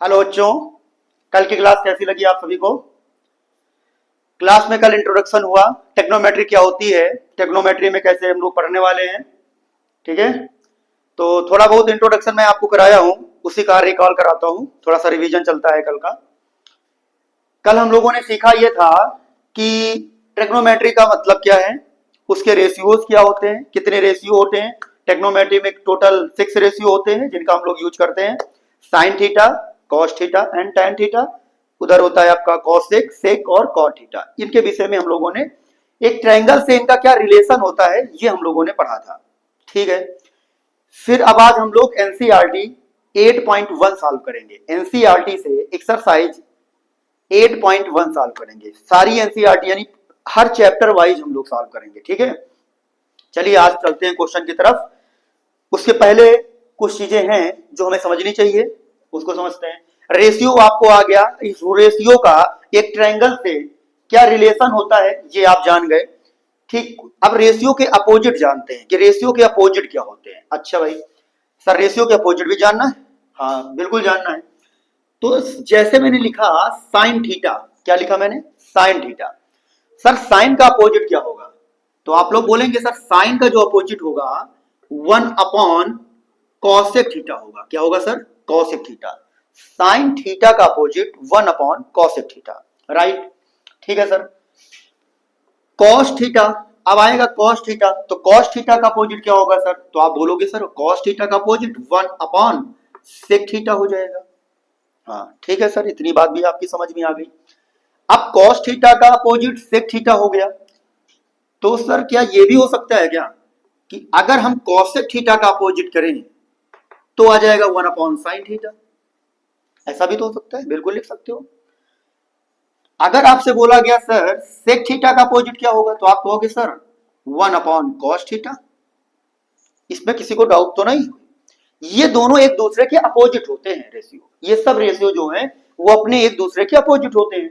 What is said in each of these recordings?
Hello बच्चों, कल की क्लास कैसी लगी आप सभी को। क्लास में कल इंट्रोडक्शन हुआ, टेक्नोमेट्री क्या होती है, टेक्नोमेट्री में कैसे हम लोग पढ़ने वाले हैं। ठीक है, तो थोड़ा बहुत इंट्रोडक्शन मैं आपको कराया हूँ, उसी का रिकॉल कराता हूँ, थोड़ा सा रिवीजन चलता है कल का। कल हम लोगों ने सीखा यह था कि टेक्नोमेट्री का मतलब क्या है, उसके रेशियोज क्या होते हैं, कितने रेशियो होते हैं। टेक्नोमेट्री में टोटल 6 रेशियो होते हैं जिनका हम लोग यूज करते हैं। Sine theta, cos theta and tan theta. उधर होता है आपका कॉसेक, सेक और कॉट थीटा। इनके विषय में हम लोगों ने एक ट्रायंगल से इनका क्या रिलेशन होता है ये हम लोगों ने पढ़ा था। ठीक है, फिर अब आज हम लोग एनसीईआरटी 8.1 सॉल्व करेंगे। एनसीईआरटी से एक्सरसाइज 8.1 सॉल्व करेंगे, सारी एनसीईआरटी यानी हर चैप्टर वाइज हम लोग सॉल्व करेंगे। ठीक है, चलिए आज चलते हैं क्वेश्चन की तरफ। उसके पहले कुछ चीजें हैं जो हमें समझनी चाहिए, उसको समझते हैं। रेशियो आपको आ गया, इस रेशियो का एक ट्रायंगल से क्या रिलेशन होता है ये आप जान गए। ठीक, अब रेशियो के अपोजिट जानते हैं कि रेशियो के अपोजिट क्या होते हैं। अच्छा भाई, सर रेशियो के अपोजिट भी जानना है? हाँ बिल्कुल जानना है। तो जैसे मैंने लिखा साइन थीटा, क्या लिखा मैंने? Sine theta. सर साइन का अपोजिट क्या होगा? तो आप लोग बोलेंगे सर साइन का जो अपोजिट होगा 1 अपॉन कॉसेक थीटा होगा। क्या होगा sir? Cosec theta. Sine theta का opposite 1 upon cosec theta. Right, ठीक है सर। कॉस थीटा, अब आएगा कॉस थीटा, तो कॉस थीटा का अपोजिट क्या होगा सर? तो आप बोलोगे सर कॉस थीटा का अपोजिट 1 अपॉन सेक थीटा हो जाएगा। हाँ ठीक है सर, इतनी बात भी आपकी समझ में आ गई। अब cos थीटा का अपोजिट sec थीटा हो गया, तो सर क्या ये भी हो सकता है क्या कि अगर हम cosec थीटा का अपोजिट करें तो आ जाएगा 1 अपॉन साइन थीटा? ऐसा भी तो हो सकता है, बिल्कुल लिख सकते हो। अगर आपसे बोला गया सर sec थीटा का अपोजिट क्या होगा, तो आप कहोगे सर 1 अपॉन cos थीटा। इसमें किसी को डाउट तो नहीं? ये दोनों एक दूसरे के अपोजिट होते हैं रेशियो, ये सब रेशियो जो है वो अपने एक दूसरे के अपोजिट होते हैं।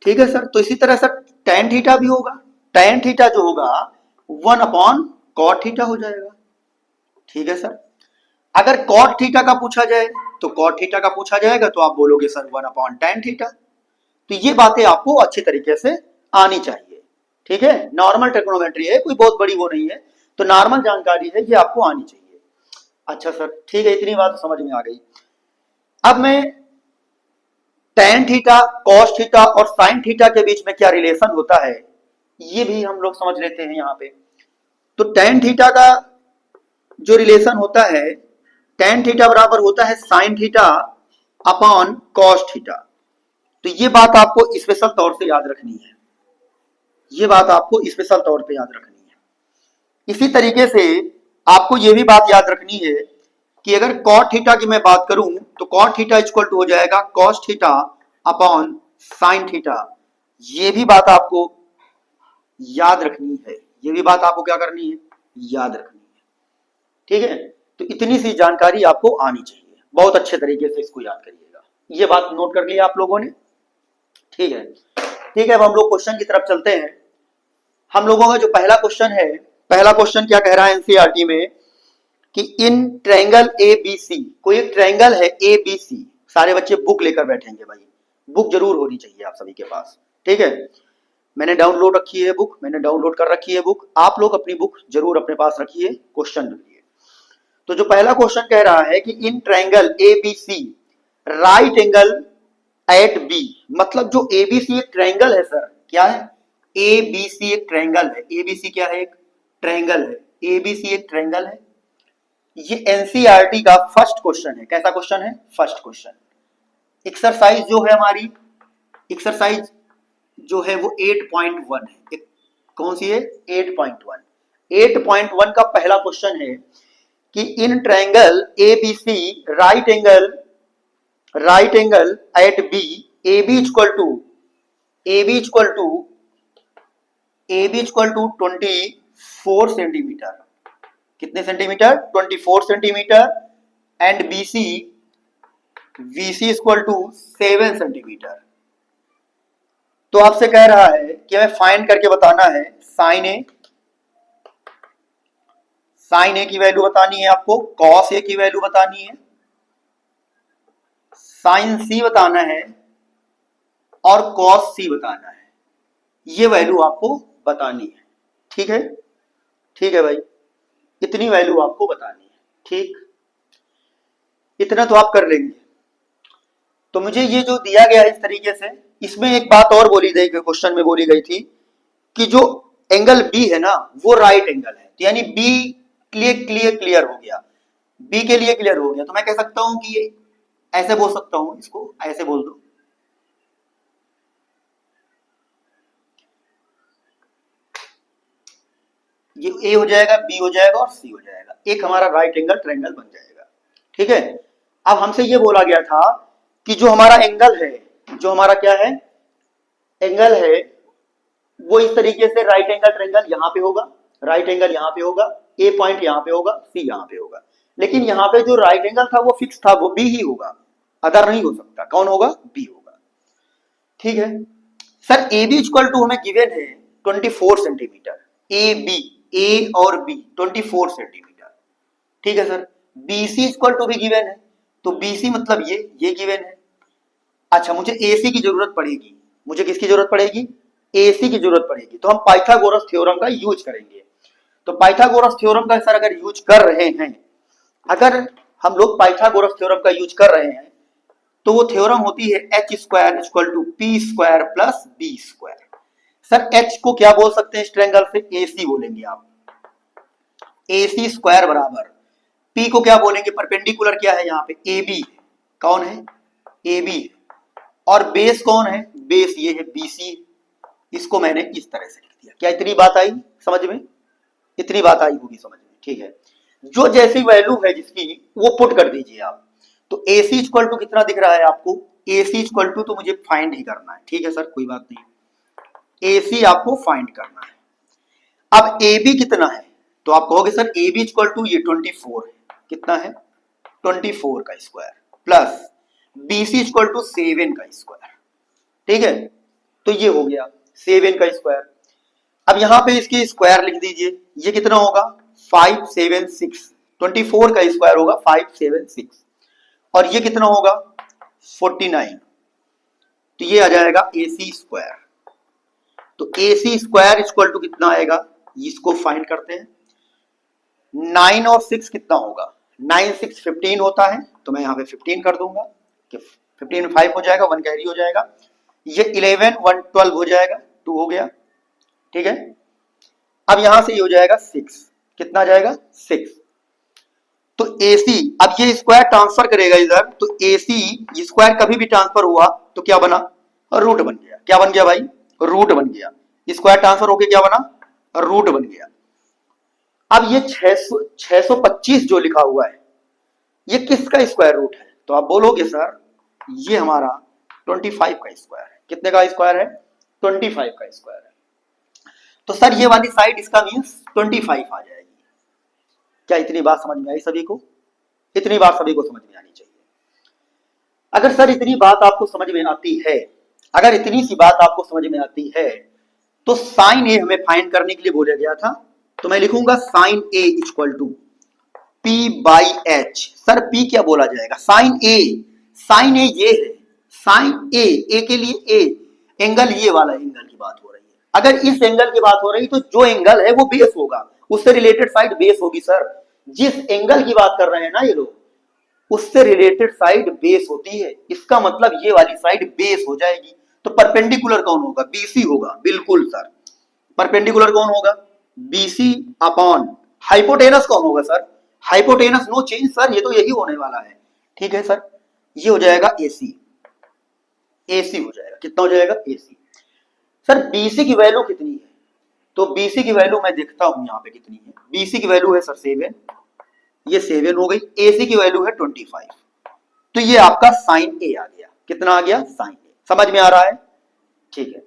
ठीक है सर, तो इसी तरह सर tan थीटा भी होगा। tan थीटा जो होगा 1 अपॉन कॉट थीटा हो जाएगा। ठीक है सर, अगर कॉट थीटा का पूछा जाए तो कॉट थीटा का पूछा जाएगा तो आप बोलोगे सर 1 अपॉन tan थीटा। तो ये बातें आपको अच्छे तरीके से आनी चाहिए। ठीक है, नॉर्मल टेक्नोमेट्री है, कोई बहुत बड़ी वो नहीं है, तो नॉर्मल जानकारी है ये आपको आनी चाहिए। अच्छा सर ठीक है, इतनी बात समझ में आ गई। अब मैं tan थीटा, cos थीटा और sin थीटा के बीच में क्या रिलेशन होता है ये भी हम लोग समझ लेते हैं यहाँ पे। तो tan थीटा का जो रिलेशन होता है, tan थीटा बराबर होता है sin theta upon cos theta. तो ये बात आपको स्पेशल तौर से याद रखनी है, ये बात आपको स्पेशल तौर पे याद रखनी है। इसी तरीके से आपको ये भी बात याद रखनी है कि अगर cot थीटा की मैं बात करूं तो cot थीटा इक्वल टू हो जाएगा cos theta upon sine theta. ये भी बात आपको याद रखनी है, ये भी बात आपको क्या करनी है? याद रखनी है। ठीक है, तो इतनी सी जानकारी आपको आनी चाहिए, बहुत अच्छे तरीके से इसको याद करिएगा। ये बात नोट कर लिया आप लोगों ने? ठीक है, ठीक है, अब हम लोग क्वेश्चन की तरफ चलते हैं। हम लोगों का जो पहला क्वेश्चन है, पहला क्वेश्चन क्या कह रहा है एनसीईआरटी में कि इन ट्रायंगल ए बी सी, कोई एक ट्रायंगल है ए बी सी। सारे बच्चे बुक लेकर बैठेंगे भाई, बुक जरूर होनी चाहिए आप सभी के पास। ठीक है, मैंने डाउनलोड रखी है बुक, मैंने डाउनलोड कर रखी है बुक, आप लोग अपनी बुक जरूर अपने पास रखिए, क्वेश्चन लिखिए। तो जो पहला क्वेश्चन कह रहा है कि in triangle A B C right angle at B, मतलब जो ए बी सी एक ट्रायंगल है सर, क्या है? ए बी सी एक ट्रायंगल है। ए बी सी क्या है? एक ट्रायंगल है। ए बी सी एक ट्रायंगल है। ये एनसीईआरटी का फर्स्ट क्वेश्चन है। कैसा क्वेश्चन है? First question. एक्सरसाइज जो है हमारी, एक्सरसाइज जो है वो 8.1 है। कौन सी है? 8.1। 8.1 का पहला क्वेश्चन है कि in triangle A B C right angle at B, A B equal to A B equal to A B equal to 24 centimetre. कितने centimetre? 24 centimetre. And B C equal to 7 centimetre. तो आपसे कह रहा है कि हमें फाइंड करके बताना है साइन ए, साइन ए की वैल्यू बतानी है आपको, कॉस ए की वैल्यू बतानी है, साइन सी बताना है और कॉस सी बताना है, ये वैल्यू आपको बतानी है। ठीक है, ठीक है भाई, इतनी वैल्यू आपको बतानी है। ठीक, इतना तो आप कर लेंगे। तो मुझे ये जो दिया गया है इस तरीके से, इसमें एक बात और बोली गई, क्वेश्चन में बोली गई थी कि जो एंगल बी है ना वो राइट एंगल है, तो यानी बी क्लियर हो गया, बी के लिए क्लियर हो गया। तो मैं कह सकता हूं कि ये ऐसे बोल सकता हूं, इसको ऐसे बोल दो, ये ए हो जाएगा, बी हो जाएगा और सी हो जाएगा, एक हमारा राइट एंगल ट्रायंगल बन जाएगा। ठीक है, अब हमसे ये बोला गया था कि जो हमारा एंगल है, जो हमारा क्या है एंगल है, वो इस तरीके से राइट एंगल ट्रायंगल यहां पे होगा, राइट एंगल यहां पे होगा, ए पॉइंट यहां पे होगा, सी यहां पे होगा। लेकिन यहां पे जो राइट एंगल था वो फिक्स था, वो बी ही होगा, अदर नहीं हो सकता। कौन होगा? बी होगा। ठीक है sir, A B equal to हमें गिवन है 24 सेंटीमीटर, ए बी, ए और बी 24 सेंटीमीटर। ठीक है sir, B C equal to भी गिवन है, तो बी सी मतलब ये गिवन है। अच्छा, मुझे ए सी की जरूरत पड़ेगी, मुझे किसकी जरूरत पड़ेगी? ए सी की जरूरत पड़ेगी, तो हम पाइथागोरस थ्योरम का यूज करेंगे। तो पाइथागोरस थ्योरम का सर अगर यूज कर रहे हैं, अगर हम लोग पाइथागोरस थ्योरम का यूज कर रहे हैं, तो वो थ्योरम होती है H square equal to P square plus B square. Sir H को क्या बोल सकते हैं इस ट्रायंगल से? ए सी बोलेंगे आप, ए सी स्क्वायर बराबर पी को क्या बोलेंगे? परपेंडिकुलर क्या है यहाँ पे? A B. कौन है? A B. और बेस कौन है? बेस ये है बी सी। इसको मैंने इस तरह से लिख दिया। क्या इतनी बात आई समझ में? इतनी बात आई होगी समझ में। ठीक है, जो जैसी वैल्यू है जिसकी वो पुट कर दीजिए आप। तो ए सी इक्वल टू कितना दिख रहा है आपको? ए सी इक्वल टू तो मुझे फाइंड ही करना है। ठीक है सर, कोई बात नहीं, ए सी आपको फाइंड करना है। अब ए बी कितना है? तो आप कहोगे sir A B equal to ये 24 है। कितना है? 24 का square plus B C equal to 7 का स्क्वायर। ठीक है, तो ये हो गया 7 का स्क्वायर। अब यहां पे इसकी स्क्वायर लिख दीजिए, ये कितना होगा? 576। 24 का स्क्वायर होगा 576, और ये कितना होगा? 49। तो ये आ जाएगा ए सी स्क्वायर। तो ए सी स्क्वायर इक्वल टू कितना आएगा? इसको फाइंड करते हैं। 9 और 6 कितना होगा? 9 6 15 होता है, तो मैं यहाँ पे 15 कर दूंगा कि 15 में 5 हो जाएगा, 1 कैरी हो जाएगा। ये 11 1 12 हो जाएगा, 2 हो गया। ठीक है, अब यहां से ये हो जाएगा 6। कितना जाएगा? 6। तो AC, अब ये स्क्वायर ट्रांसफर करेगा इधर, तो AC स्क्वायर कभी भी ट्रांसफर हुआ तो क्या बना? रूट बन गया। क्या बन गया भाई? रूट बन गया। स्क्वायर ट्रांसफर होके क्या बना? रूट बन गया। अब ये 625 जो लिखा हुआ है, ये किसका स्क्वायर रूट है? तो आप बोलोगे सर ये हमारा 25 का स्क्वायर है। कितने का स्क्वायर है? 25 का स्क्वायर है। तो सर ये वाली साइड इसका मीन्स 25 आ जाएगी। क्या इतनी बात समझ में आई सभी को? इतनी बात सभी को समझ में आनी चाहिए। अगर सर इतनी बात आपको समझ में आती है, अगर इतनी सी बात आपको समझ में आती है, तो साइन ए हमें फाइंड करने के लिए बोला गया था। तो मैं लिखूंगा sine A equal to P by H. Sir P क्या बोला जाएगा? साइन ए। साइन ए ये है, साइन ए के लिए ए एंगल, ये वाला एंगल की बात हो रही है। अगर इस एंगल की बात हो रही तो जो एंगल है वो बेस होगा, उससे रिलेटेड साइड बेस होगी। सर जिस एंगल की बात कर रहे हैं ना ये लोग, उससे रिलेटेड साइड बेस होती है। इसका मतलब ये वाली साइड बेस हो जाएगी। तो परपेंडिकुलर कौन होगा? बीसी होगा। बिल्कुल सर, परपेंडिकुलर कौन होगा? बीसी अपॉन हाइपोटेनस कौन होगा sir? Hypotenuse no change sir, ये तो यही होने वाला है। ठीक है सर, ये हो जाएगा एसी। एसी हो जाएगा। कितना हो जाएगा? एसी। सर बीसी की वैल्यू कितनी है? तो बीसी की वैल्यू मैं देखता हूं यहां पे कितनी है। बीसी की वैल्यू है सर 7, ये 7 हो गई। एसी की वैल्यू है 25, तो ये आपका साइन ए आ गया। कितना आ गया? साइन ए। समझ में आ रहा है? ठीक है,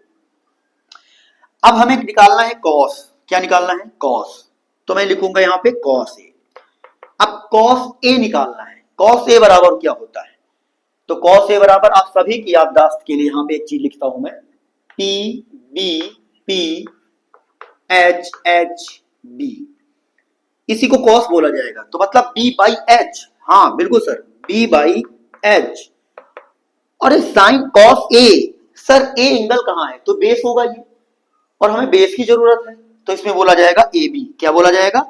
अब हमें निकालना है कॉस। क्या निकालना है? कॉस। तो मैं लिखूंगा यहां पे कॉस ए। अब कॉस ए निकालना है। कॉस ए बराबर क्या होता है? तो कॉस ए बराबर, आप सभी की याददाश्त के लिए यहां पे एक चीज लिखता हूं मैं, P B P H H B, इसी को कॉस बोला जाएगा। तो मतलब बी बाई एच। हाँ बिल्कुल सर, बी बाई एच और sine cos A, sir A angle कहां है, तो बेस होगा ये, और हमें बेस की जरूरत है, तो इसमें बोला जाएगा ए बी। क्या बोला जाएगा,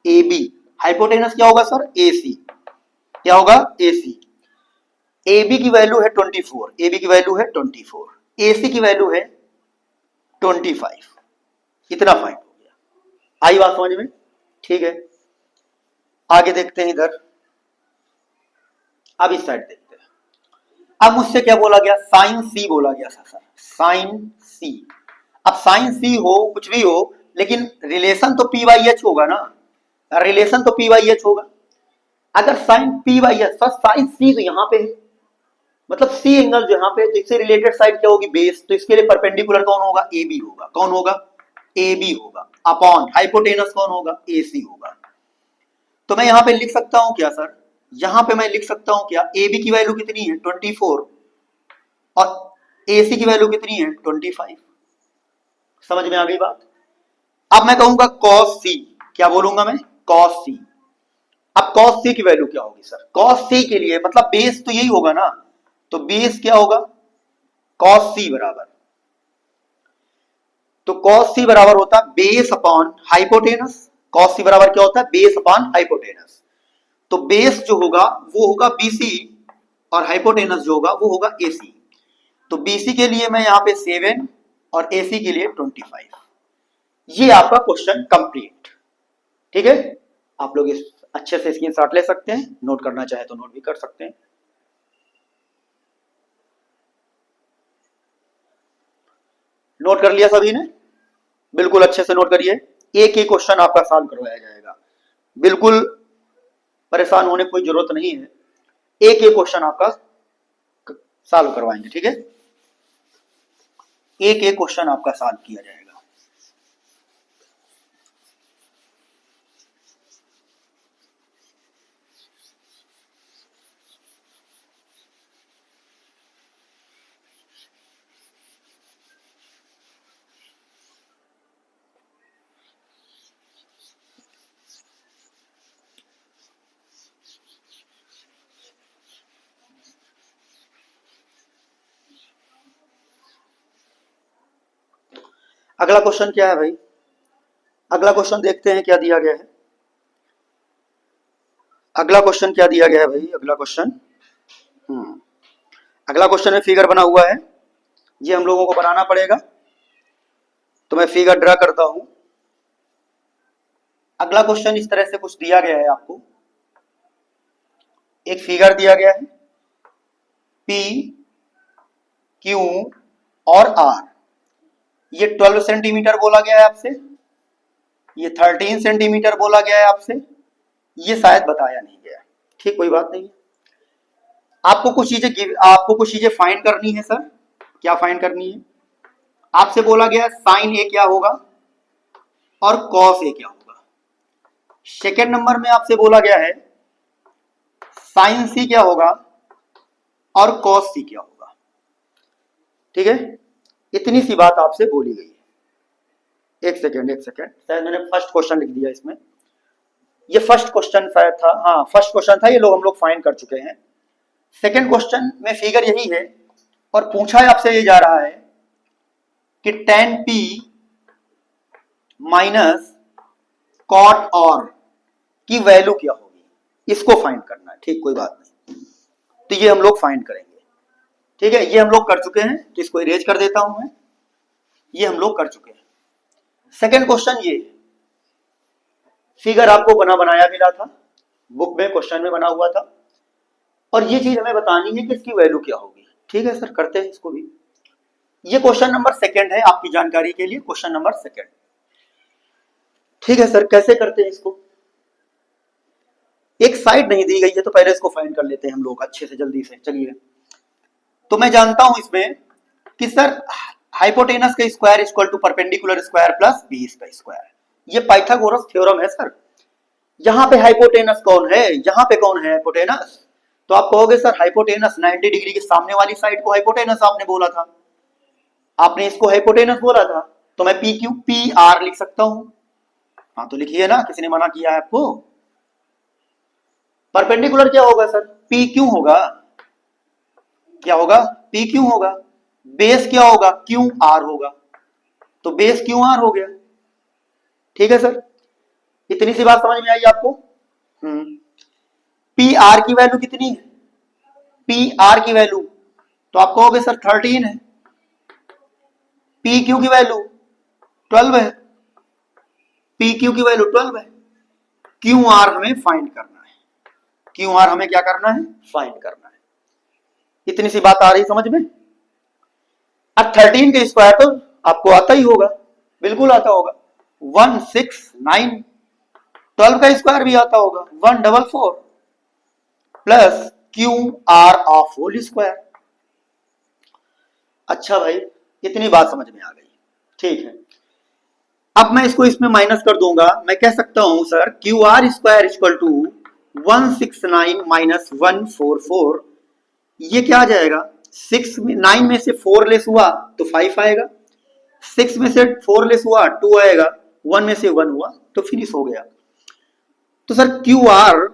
ए बी। हाइपोटेनस क्या होगा सर, ए सी। क्या होगा, ए सी। ए बी की वैल्यू है 24, ए बी की वैल्यू है 24, ए सी की वैल्यू है 25। इतना फाइंड हो गया। आई बात समझ में, ठीक है। आगे देखते हैं इधर, अब इस साइड देखते हैं। अब मुझसे क्या बोला गया, साइन सी बोला गया था सर, साइन सी। अब साइन सी हो कुछ भी हो, लेकिन रिलेशन तो पी वाई एच होगा ना, रिलेशन तो पी वाई एच होगा। अगर sine P Y H, sir sine C तो यहां पे है, मतलब सी एंगल जो यहां पे, तो इससे रिलेटेड साइड क्या होगी, बेस, तो इसके लिए परपेंडिकुलर कौन होगा, ए बी होगा। कौन होगा, ए बी होगा। अपॉन हाइपोटेनस कौन होगा, ए सी होगा। तो मैं यहां पे लिख सकता हूं क्या सर, यहां पे मैं लिख सकता हूं क्या, ए बी की वैल्यू कितनी है 24 और ए सी की वैल्यू कितनी है 25। समझ में आ गई बात। अब मैं कहूंगा कॉस सी, क्या बोलूंगा मैं, कॉस सी। अब कॉस सी की वैल्यू क्या होगी सर, कॉस सी के लिए मतलब बेस तो यही होगा ना, तो बेस क्या होगा, कॉस सी बराबर, तो कॉस सी बराबर होता है बेस अपॉन हाइपोटेनस। कॉस सी बराबर क्या होता है, बेस अपॉन हाइपोटेनस। तो बेस जो होगा वो होगा बीसी, और हाइपोटेनस जो होगा वो होगा एसी। तो बीसी के लिए मैं यहां पे 7 और एसी के लिए 25। ये आपका क्वेश्चन कंप्लीट, ठीक है। आप लोग इस अच्छे से स्क्रीनशॉट ले सकते हैं, नोट करना चाहे तो नोट भी कर सकते हैं। नोट कर लिया सभी ने, बिल्कुल अच्छे से नोट करिए। एक ही क्वेश्चन आपका सॉल्व करवाया जाएगा, बिल्कुल परेशान होने की कोई जरूरत नहीं है। एक एक क्वेश्चन आपका सॉल्व करवाएंगे, ठीक है। एक एक क्वेश्चन आपका सॉल्व किया जाएगा। अगला क्वेश्चन क्या है भाई, अगला क्वेश्चन देखते हैं क्या दिया गया है। अगला क्वेश्चन क्या दिया गया है भाई, अगला क्वेश्चन, अगला क्वेश्चन में फिगर बना हुआ है, ये हम लोगों को बनाना पड़ेगा। तो मैं फिगर ड्रा करता हूं। अगला क्वेश्चन इस तरह से कुछ दिया गया है आपको, एक फिगर दिया गया है, पी क्यू और आर। ये 12 सेंटीमीटर बोला गया है आपसे, ये 13 सेंटीमीटर बोला गया है आपसे, ये शायद बताया नहीं गया, ठीक, कोई बात नहीं। आपको कुछ चीजें फाइंड करनी है सर। क्या फाइंड करनी है, आपसे बोला गया साइन ए क्या होगा और कॉस ए क्या होगा। सेकेंड नंबर में आपसे बोला गया है साइन सी क्या होगा और कॉस सी क्या होगा, ठीक है। इतनी सी बात आपसे बोली गई है। एक सेकेंड, शायद मैंने फर्स्ट क्वेश्चन लिख दिया इसमें, ये फर्स्ट क्वेश्चन शायद था, हाँ फर्स्ट क्वेश्चन था, ये लोग हम लोग फाइंड कर चुके हैं। सेकेंड क्वेश्चन में फिगर यही है, और पूछा है आपसे ये जा रहा है कि tan p माइनस कॉट और की वैल्यू क्या होगी, इसको फाइंड करना है, ठीक, कोई बात नहीं। तो ये हम लोग फाइंड करेंगे, ठीक है। ये हम लोग कर चुके हैं, तो इसको इरेज कर देता हूं मैं, ये हम लोग कर चुके हैं। सेकेंड क्वेश्चन, ये फिगर आपको बना बनाया मिला था, बुक में क्वेश्चन में बना हुआ था, और ये चीज हमें बतानी है कि इसकी वैल्यू क्या होगी, ठीक है सर, करते हैं इसको भी। ये क्वेश्चन नंबर सेकेंड है आपकी जानकारी के लिए, क्वेश्चन नंबर सेकेंड, ठीक है सर। कैसे करते हैं इसको, एक साइड नहीं दी गई है, तो पहले इसको फाइंड कर लेते हैं हम लोग अच्छे से जल्दी से, चलिए। तो मैं जानता हूं इसमें कि सर हाइपोटेनस का square equal to perpendicular square plus base का स्क्वायर, ये पाइथागोरस थ्योरम है सर। यहां पे हाइपोटेनस कौन है, यहां पे कौन है हाइपोटेनस, तो आप कहोगे सर हाइपोटेनस 90 डिग्री के सामने वाली साइड को हाइपोटेनस आपने बोला था, आपने इसको हाइपोटेनस बोला था, तो मैं पी क्यू पी आर लिख सकता हूं। हाँ तो लिखिए ना, किसी ने मना किया है आपको। परपेंडिकुलर क्या होगा सर, पी क्यू होगा, क्या होगा, पी क्यू होगा। बेस क्या होगा, क्यू आर होगा, तो बेस क्यू आर हो गया। ठीक है सर, इतनी सी बात समझ में आई आपको। पी आर की वैल्यू कितनी है, पी आर की वैल्यू तो आप कहोगे सर 13 है। पी क्यू की वैल्यू 12 है, पी क्यू की वैल्यू 12 है। क्यू आर हमें फाइंड करना है, क्यू आर हमें क्या करना है, फाइंड करना है। इतनी सी बात आ रही समझ में। अब 13 के स्क्वायर तो आपको आता ही होगा, बिल्कुल आता होगा, 169। 12 का स्क्वायर भी आता होगा, 144 plus Q R of whole square. अच्छा भाई, इतनी बात समझ में आ गई, ठीक है। अब मैं इसको इसमें माइनस कर दूंगा, मैं कह सकता हूं sir Q R square equal to 169 minus 144। ये क्या आ जाएगा, 9 में से 4 लेस हुआ तो 5 आएगा, 6 में से 4 लेस हुआ 2 आएगा, 1 में से 1 हुआ तो फिनिश हो गया। तो sir Q R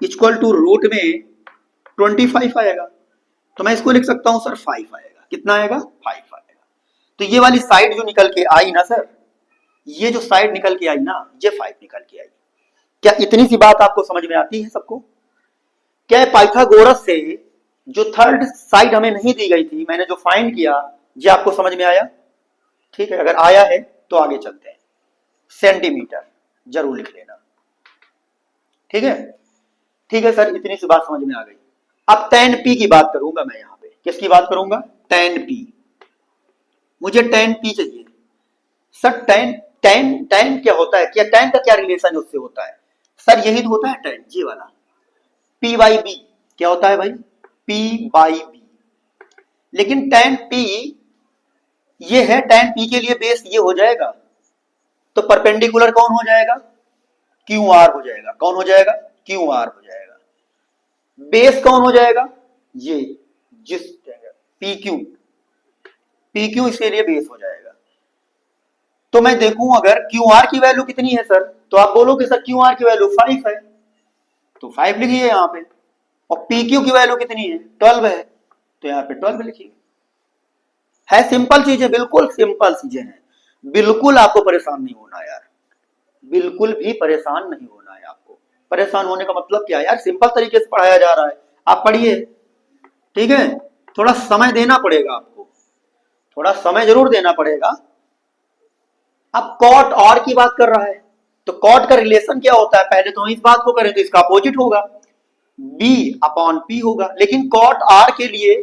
equal to root में 25 आएगा, तो मैं इसको लिख सकता हूं सर 5 आएगा। कितना आएगा, 5 आएगा। तो ये वाली साइड जो निकल के आई ना सर, ये जो साइड निकल के आई ना, ये 5 निकल के आई। क्या इतनी सी बात आपको समझ में आती है सबको। क्या पाइथागोरस से जो थर्ड साइड हमें नहीं दी गई थी, मैंने जो फाइंड किया, ये आपको समझ में आया। ठीक है, अगर आया है तो आगे चलते हैं। सेंटीमीटर जरूर लिख लेना, ठीक है। ठीक है सर, इतनी सी बात समझ में आ गई। अब tan p की बात करूंगा मैं यहां पे, किसकी बात करूंगा, tan p। मुझे tan p चाहिए सर। tan tan tan क्या होता है, क्या tan का क्या रिलेशन उससे होता है सर, यही तो होता है tan, ये वाला p बाई बी। क्या होता है भाई, p बाई बी। लेकिन tan p ये है, tan p के लिए बेस ये हो जाएगा, तो परपेंडिकुलर कौन हो जाएगा, क्यू आर हो जाएगा। कौन हो जाएगा, क्यू आर हो जाएगा। बेस कौन हो जाएगा, ये जिस पी क्यू, पी क्यू इसके लिए बेस हो जाएगा। तो मैं देखूं अगर क्यू आर की वैल्यू कितनी है सर, तो आप बोलोगे सर क्यू आर की वैल्यू 5 है, तो 5 लिखिए यहां पे। और पी क्यू की वैल्यू कितनी है, 12 है, तो यहां पे 12 लिखिए। है सिंपल चीजें, बिल्कुल सिंपल चीजें हैं, बिल्कुल आपको परेशान नहीं होना यार, बिल्कुल भी परेशान नहीं होना है आपको। परेशान होने का मतलब क्या है यार, सिंपल तरीके से पढ़ाया जा रहा है, आप पढ़िए। ठीक है, थोड़ा समय देना पड़ेगा आपको, थोड़ा समय जरूर देना पड़ेगा। अब कॉट और की बात कर रहा है, तो कॉट का रिलेशन क्या होता है, पहले तो हम इस बात को करें तो इसका अपोजिट होगा, बी अपॉन पी होगा। लेकिन कॉट आर के लिए,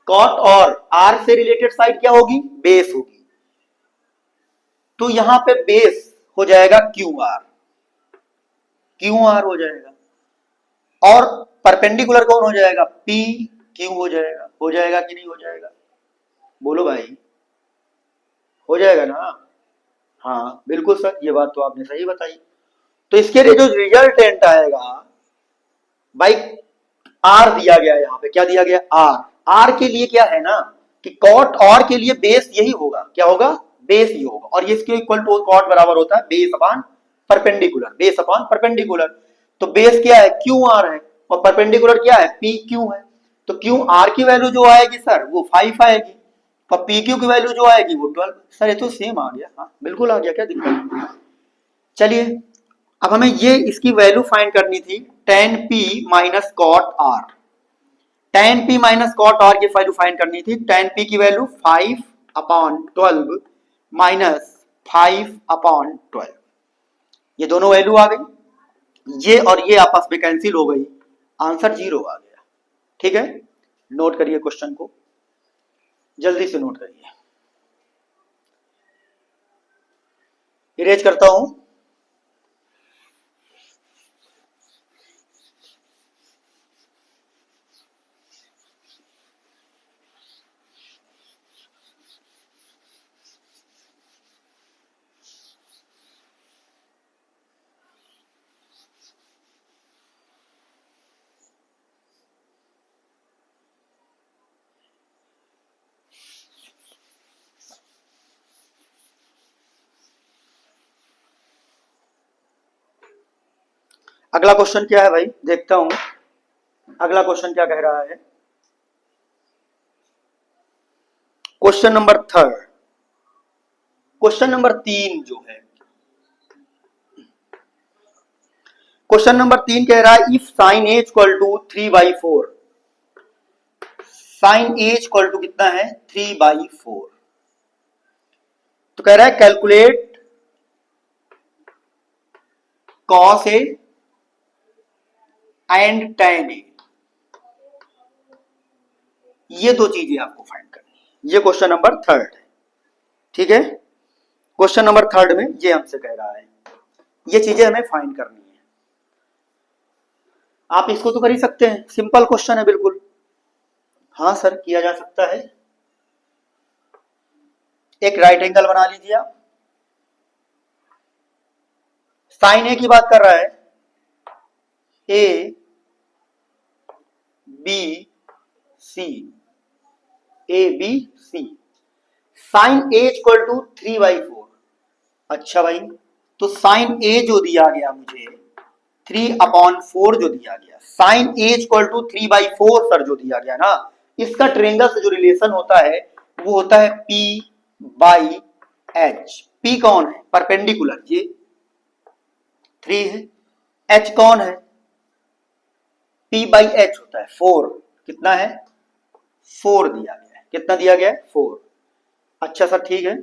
कॉट और आर से रिलेटेड साइड क्या होगी, बेस होगी। तो यहां पे बेस हो जाएगा क्यू आर, क्यू आर हो जाएगा। और परपेंडिकुलर कौन हो जाएगा, पी क्यू हो जाएगा कि नहीं हो जाएगा, बोलो भाई, हो जाएगा ना। हाँ बिल्कुल सर, ये बात तो आपने सही बताई। तो इसके लिए जो रिजल्टेंट आएगा भाई, आर दिया गया है यहाँ पे, क्या दिया गया, आर। आर के लिए क्या है ना कि कॉट और के लिए बेस यही होगा, क्या होगा, बेस ही होगा। और इसके इक्वल टू कॉट बराबर होता है base upon perpendicular, base upon perpendicular. तो बेस क्या है, क्यू आर है, और परपेंडिकुलर क्या है, पी क्यू है। तो क्यू आर की वैल्यू जो आएगी सर वो 5 आएगी, और पी क्यू की वैल्यू जो आएगी वो 12। सर ये तो सेम आ गया, हाँ बिल्कुल आ गया, क्या दिक्कत है। चलिए, अब हमें ये इसकी वैल्यू फाइंड करनी थी, tan p minus cot R. tan p minus cot R की वैल्यू फाइंड करनी थी। tan p की वैल्यू 5 अपॉन 12 माइनस 5 अपॉन 12, ये दोनों वैल्यू आ गई, ये और ये आपस में कैंसिल हो गई, आंसर 0 आ गया। ठीक है, नोट करिए क्वेश्चन को, जल्दी से नोट करिए, इरेज करता हूं। अगला क्वेश्चन क्या है भाई, देखता हूं अगला क्वेश्चन क्या कह रहा है। Question number third, question number 3 जो है, क्वेश्चन नंबर 3 कह रहा है if sine A equal to 3/4, sine A equal to कितना है 3/4, तो कह रहा है calculate cos A and tan ए, ये दो चीजें आपको फाइंड करनी है। ये क्वेश्चन नंबर थर्ड है, ठीक है। क्वेश्चन नंबर थर्ड में ये हमसे कह रहा है ये चीजें हमें फाइंड करनी है। आप इसको तो कर ही सकते हैं, सिंपल क्वेश्चन है बिल्कुल। हाँ सर किया जा सकता है। एक राइट एंगल बना लीजिए आप, साइन ए की बात कर रहा है, A B C, A B C, sine A equal to 3/4। अच्छा भाई, तो साइन ए जो दिया गया मुझे 3/4 जो दिया गया, sine A equal to 3/4 sir जो दिया गया ना, इसका ट्रायंगल से जो रिलेशन होता है वो होता है P बाई H। P कौन है? परपेंडिकुलर, ये 3 है। H कौन है? P बाई H होता है 4। कितना है? 4 दिया गया है। कितना दिया गया है? 4। अच्छा सर ठीक है।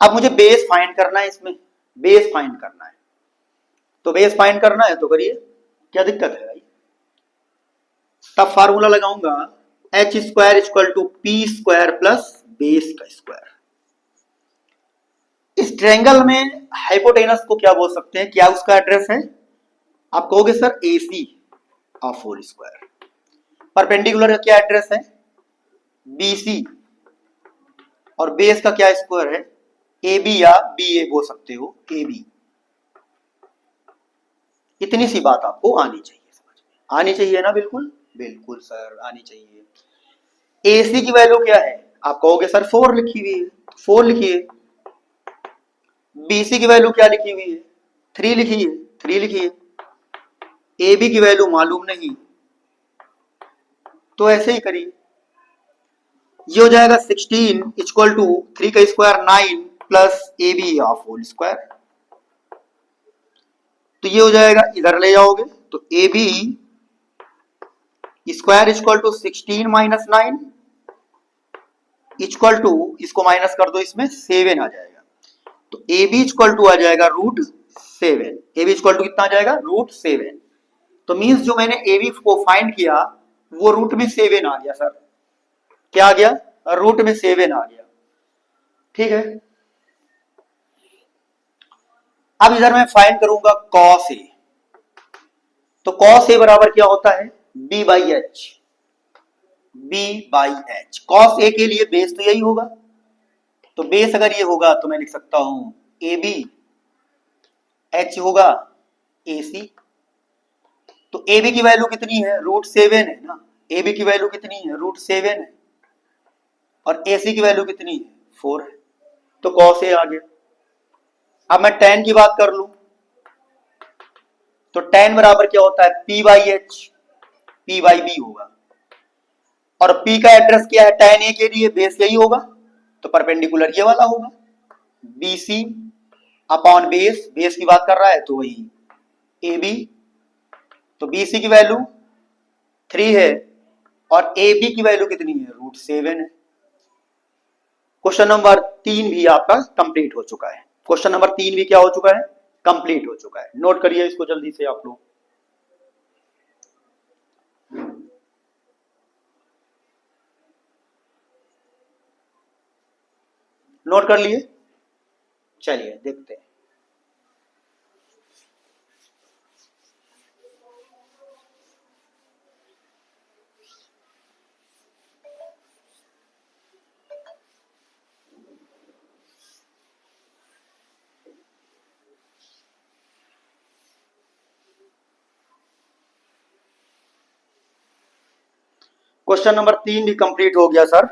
अब मुझे बेस फाइंड करना है, इसमें बेस फाइंड करना है, तो बेस फाइंड करना है तो करिए, क्या दिक्कत है भाई। तब फार्मूला लगाऊंगा H square equal to P square plus base का स्क्वायर। इस ट्रायंगल में हाइपोटेनस को क्या बोल सकते हैं, क्या उसका एड्रेस है? आप कहोगे sir AC of whole square. Perpendicular का क्या एड्रेस है? BC। और बेस का क्या स्क्वायर है? AB या BA बोल सकते हो, AB। इतनी सी बात आपको आनी चाहिए, समझ में आनी चाहिए ना? बिल्कुल बिल्कुल सर आनी चाहिए। AC की वैल्यू क्या है? आप कहोगे सर 4 लिखी हुई है, 4 लिखिए। BC की वैल्यू क्या लिखी हुई है? 3 लिखी है, 3 लिखिए। AB की वैल्यू मालूम नहीं, तो ऐसे ही करिए। ये हो जाएगा 16 इक्वल टू 3 का square 9 plus AB of whole square. तो ये हो जाएगा, इधर ले जाओगे तो AB square equal to 16 minus 9 equal to, इसको माइनस कर दो, इसमें 7 आ जाएगा। तो AB इक्वल टू आ जाएगा √7। AB इक्वल टू कितना आ जाएगा? √7। तो मीन्स जो मैंने AB को फाइंड किया वो रूट में 7 आ गया सर। क्या आ गया? रूट में 7 आ गया, ठीक है। अब इधर मैं फाइंड करूंगा cos A। तो cos A बराबर क्या होता है? B by H. B by H. cos A के लिए बेस तो यही होगा, तो बेस अगर ये होगा तो मैं लिख सकता हूं AB, H होगा AC। तो AB की वैल्यू कितनी है? √7 है ना। AB की वैल्यू कितनी है? √7 है। और AC की वैल्यू कितनी है? 4 है। तो cos A आ गया। अब मैं tan की बात कर लूं तो tan बराबर क्या होता है? P by H, P by B होगा। और P का एड्रेस क्या है tan A के लिए? बेस यही होगा, तो परपेंडिकुलर ये वाला होगा, BC अपॉन बेस। बेस की बात कर रहा है तो वही AB। तो BC की वैल्यू 3 है और AB की वैल्यू कितनी है? √7 है। क्वेश्चन नंबर 3 भी आपका कंप्लीट हो चुका है। क्वेश्चन नंबर 3 भी क्या हो चुका है? कंप्लीट हो चुका है। नोट करिए इसको जल्दी से आप लोग। नोट कर लिए? चलिए देखते हैं। क्वेश्चन नंबर 3 भी कंप्लीट हो गया सर।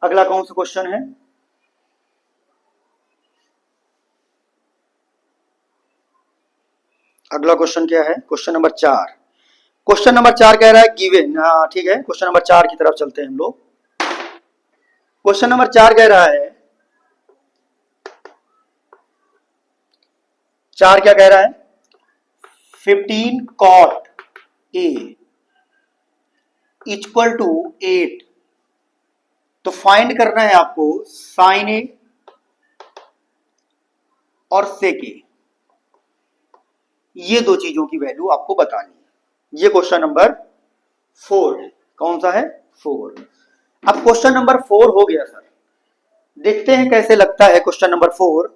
अगला कौन सा क्वेश्चन है? अगला क्वेश्चन क्या है? Question number 4। क्वेश्चन नंबर 4 कह रहा है गिवन, ठीक है, क्वेश्चन नंबर 4 की तरफ चलते हैं हम लोग। क्वेश्चन नंबर 4 कह रहा है, 4 क्या कह रहा है, 15 cot A इक्वल टू 8। तो फाइंड करना है आपको साइन ए और सेक ए, ये दो चीजों की वैल्यू आपको बतानी है। ये क्वेश्चन नंबर 4 है। कौन सा है? 4। अब क्वेश्चन नंबर 4 हो गया सर, देखते हैं कैसे लगता है क्वेश्चन नंबर 4।